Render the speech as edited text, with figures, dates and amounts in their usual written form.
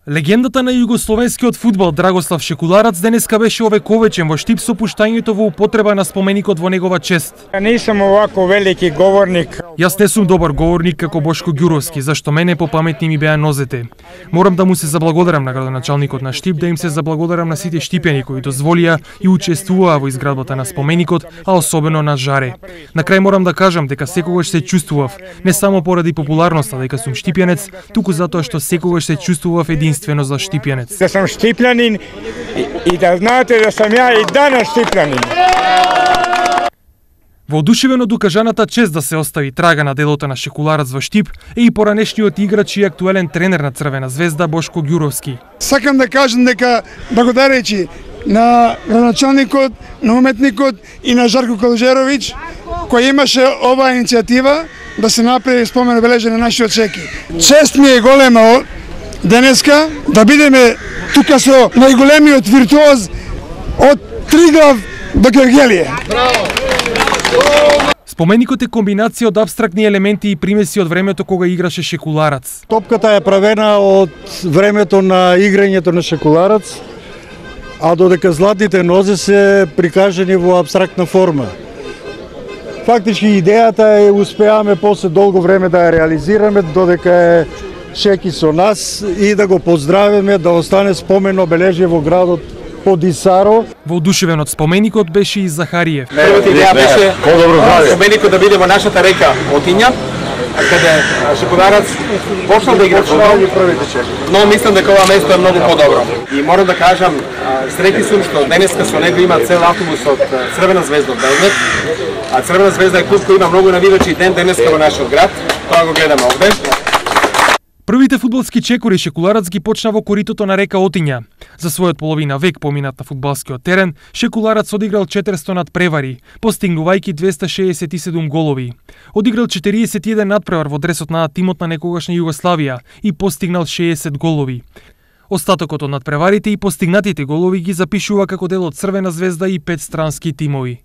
Легендата на југословенскиот фудбал Драгослав Шекуларац денеска беше овековечен во Штип со пуштањето во употреба на споменикот во негова чест. Не сум овако велики говорник. Јас не сум добар говорник како Бошко Ѓуровски, зашто мене попаметни ми беа нозете. Морам да му се заблагодарам на градоначалникот на Штип, да им се заблагодарам на сите штипјани кои дозволија и учествуваа во изградбата на споменикот, а особено на Жаре. На крај морам да кажам дека секогаш се чувствував, не само поради популарноста дека сум штипјанец, туку затоа што секогаш се чувствував единствено за штипјанец. Да сум штипјанин и да знаете да сум ја и данас штипјанин. Воодушевено докажаната чест да се остави трага на делото на Шекуларац во Штип е и поранешниот играч и актуелен тренер на Црвена звезда Бошко Ѓуровски. Сакам да кажам дека благодарејќи на градоначалникот, на уметникот и на Жарко Калужеровиќ, кој имаше оваа иницијатива да се направи спомен обележен на нашиот Шеки. Чест ми е голема денеска да бидеме тука со најголемиот виртуоз од Триглав до Гергелије. Споменикот е комбинација од апстрактни елементи и примеси од времето кога играше Шекуларац. Топката е правена од времето на играњето на Шекуларац, а додека златните нозе се прикажани во апстрактна форма. Фактички идејата е успеаме после долго време да ја реализираме, додека е Шеки со нас и да го поздравиме, да остане спомен обележие во градот Подисаро. Воодушевен од споменикот беше и Захариев. Првата идеја беше споменикот да биде во нашата река Отиња, каде Шекуларац почнал да игра фудбал, но мислам дека ова место е многу подобро. И морам да кажам, среќни сум што денеска со него има цел автобус од Црвена звезда од Белград, а Црвена звезда е клуб кој има многу навивачи и ден денеска во нашиот град. Тоа го гледаме овде. Првите фудбалски чекори Шекуларац ги почна во коритото на река Отиња. За својот половина век поминат на фудбалскиот терен, Шекуларац одиграл 400 надпревари, постигнувајќи 267 голови. Одиграл 41 надпревар во дресот на тимот на некогашна Југославија и постигнал 60 голови. Остатокот од надпреварите и постигнатите голови ги запишува како дел од Црвена звезда и 5 странски тимови.